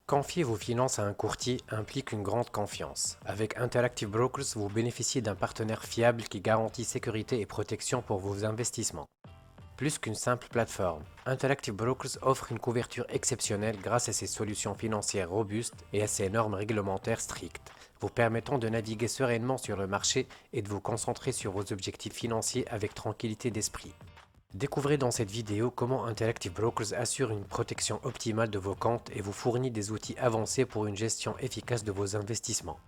Confier vos finances à un courtier implique une grande confiance. Avec Interactive Brokers, vous bénéficiez d'un partenaire fiable qui garantit sécurité et protection pour vos investissements. Plus qu'une simple plateforme, Interactive Brokers offre une couverture exceptionnelle grâce à ses solutions financières robustes et à ses normes réglementaires strictes, vous permettant de naviguer sereinement sur le marché et de vous concentrer sur vos objectifs financiers avec tranquillité d'esprit. Découvrez dans cette vidéo comment Interactive Brokers assure une protection optimale de vos comptes et vous fournit des outils avancés pour une gestion efficace de vos investissements.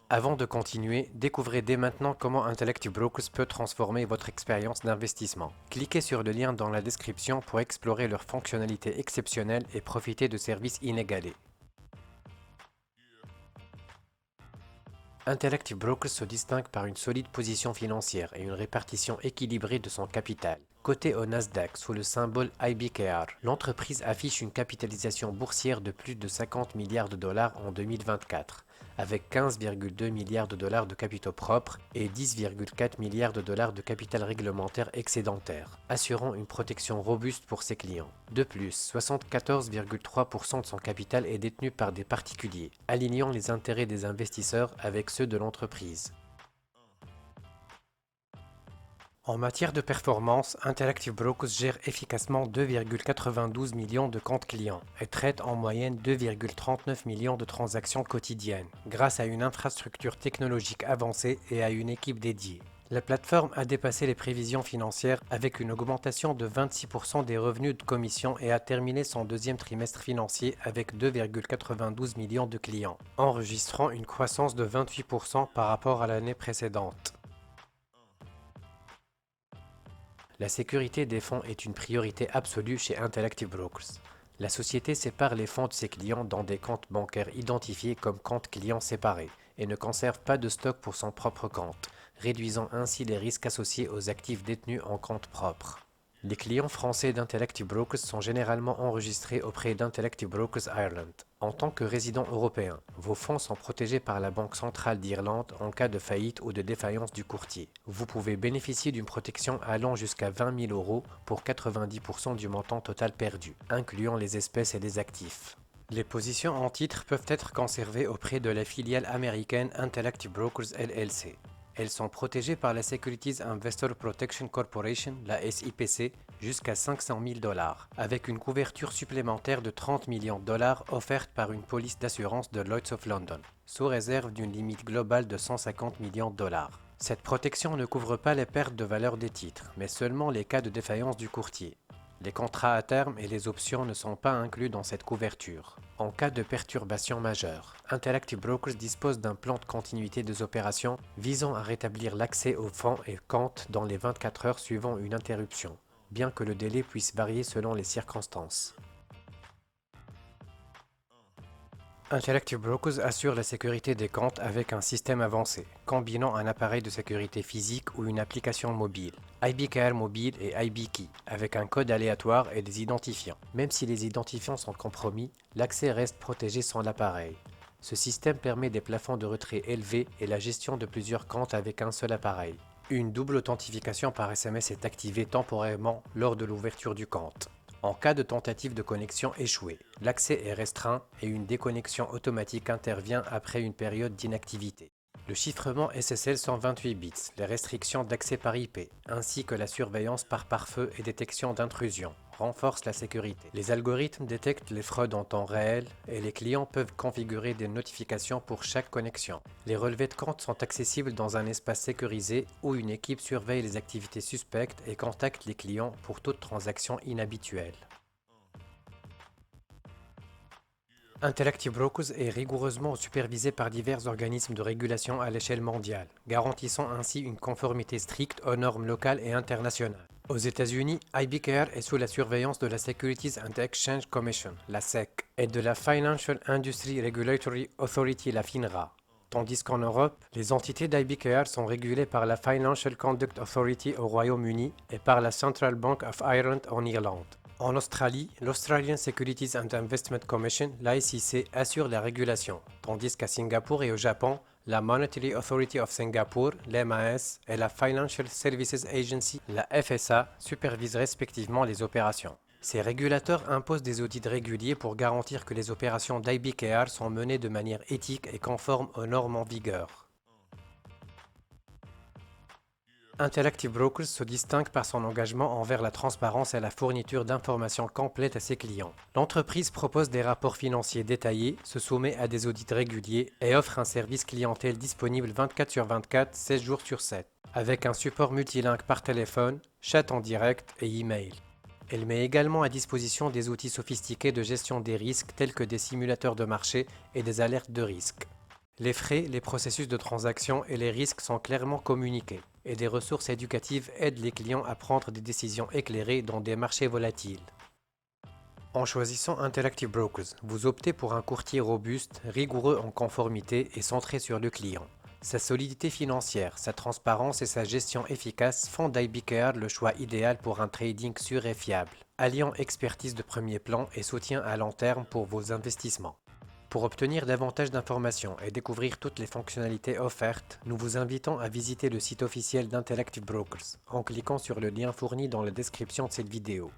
Avant de continuer, découvrez dès maintenant comment Interactive Brokers peut transformer votre expérience d'investissement. Cliquez sur le lien dans la description pour explorer leurs fonctionnalités exceptionnelles et profiter de services inégalés. Interactive Brokers se distingue par une solide position financière et une répartition équilibrée de son capital. Cotée au Nasdaq sous le symbole IBKR, l'entreprise affiche une capitalisation boursière de plus de 50 milliards de dollars en 2024, avec 15,2 milliards de dollars de capitaux propres et 10,4 milliards de dollars de capital réglementaire excédentaire, assurant une protection robuste pour ses clients. De plus, 74,3% de son capital est détenu par des particuliers, alignant les intérêts des investisseurs avec ceux de l'entreprise. En matière de performance, Interactive Brokers gère efficacement 2,92 millions de comptes clients et traite en moyenne 2,39 millions de transactions quotidiennes, grâce à une infrastructure technologique avancée et à une équipe dédiée. La plateforme a dépassé les prévisions financières avec une augmentation de 26% des revenus de commission et a terminé son deuxième trimestre financier avec 2,92 millions de clients, enregistrant une croissance de 28% par rapport à l'année précédente. La sécurité des fonds est une priorité absolue chez Interactive Brokers. La société sépare les fonds de ses clients dans des comptes bancaires identifiés comme comptes clients séparés et ne conserve pas de stock pour son propre compte, réduisant ainsi les risques associés aux actifs détenus en compte propre. Les clients français d'Interactive Brokers sont généralement enregistrés auprès d'Interactive Brokers Ireland. En tant que résident européen, vos fonds sont protégés par la Banque centrale d'Irlande en cas de faillite ou de défaillance du courtier. Vous pouvez bénéficier d'une protection allant jusqu'à 20 000 euros pour 90% du montant total perdu, incluant les espèces et les actifs. Les positions en titres peuvent être conservées auprès de la filiale américaine Interactive Brokers LLC. Elles sont protégées par la Securities Investor Protection Corporation, la SIPC, jusqu'à 500 000 $, avec une couverture supplémentaire de 30 millions de dollars offerte par une police d'assurance de Lloyd's of London, sous réserve d'une limite globale de 150 millions de dollars. Cette protection ne couvre pas les pertes de valeur des titres, mais seulement les cas de défaillance du courtier. Les contrats à terme et les options ne sont pas inclus dans cette couverture. En cas de perturbation majeure, Interactive Brokers dispose d'un plan de continuité des opérations visant à rétablir l'accès aux fonds et comptes dans les 24 heures suivant une interruption, bien que le délai puisse varier selon les circonstances. Interactive Brokers assure la sécurité des comptes avec un système avancé, combinant un appareil de sécurité physique ou une application mobile, IBKR Mobile et IBKey, avec un code aléatoire et des identifiants. Même si les identifiants sont compromis, l'accès reste protégé sans l'appareil. Ce système permet des plafonds de retrait élevés et la gestion de plusieurs comptes avec un seul appareil. Une double authentification par SMS est activée temporairement lors de l'ouverture du compte. En cas de tentative de connexion échouée, l'accès est restreint et une déconnexion automatique intervient après une période d'inactivité. Le chiffrement SSL 128 bits, les restrictions d'accès par IP, ainsi que la surveillance par pare-feu et détection d'intrusion renforcent la sécurité. Les algorithmes détectent les fraudes en temps réel et les clients peuvent configurer des notifications pour chaque connexion. Les relevés de compte sont accessibles dans un espace sécurisé où une équipe surveille les activités suspectes et contacte les clients pour toute transaction inhabituelle. Interactive Brokers est rigoureusement supervisé par divers organismes de régulation à l'échelle mondiale, garantissant ainsi une conformité stricte aux normes locales et internationales. Aux États-Unis, IBKR est sous la surveillance de la Securities and Exchange Commission, la SEC, et de la Financial Industry Regulatory Authority, la FINRA. Tandis qu'en Europe, les entités d'IBKR sont régulées par la Financial Conduct Authority au Royaume-Uni et par la Central Bank of Ireland en Irlande. En Australie, l'Australian Securities and Investment Commission, l'ASIC, assure la régulation, tandis qu'à Singapour et au Japon, la Monetary Authority of Singapore, l'MAS, et la Financial Services Agency, la FSA, supervisent respectivement les opérations. Ces régulateurs imposent des audits réguliers pour garantir que les opérations d'IBKR sont menées de manière éthique et conforme aux normes en vigueur. Interactive Brokers se distingue par son engagement envers la transparence et la fourniture d'informations complètes à ses clients. L'entreprise propose des rapports financiers détaillés, se soumet à des audits réguliers et offre un service clientèle disponible 24 sur 24, 7 jours sur 7, avec un support multilingue par téléphone, chat en direct et email. Elle met également à disposition des outils sophistiqués de gestion des risques tels que des simulateurs de marché et des alertes de risque. Les frais, les processus de transaction et les risques sont clairement communiqués, et des ressources éducatives aident les clients à prendre des décisions éclairées dans des marchés volatiles. En choisissant Interactive Brokers, vous optez pour un courtier robuste, rigoureux en conformité et centré sur le client. Sa solidité financière, sa transparence et sa gestion efficace font d'IBKR le choix idéal pour un trading sûr et fiable, alliant expertise de premier plan et soutien à long terme pour vos investissements. Pour obtenir davantage d'informations et découvrir toutes les fonctionnalités offertes, nous vous invitons à visiter le site officiel d'Interactive Brokers en cliquant sur le lien fourni dans la description de cette vidéo.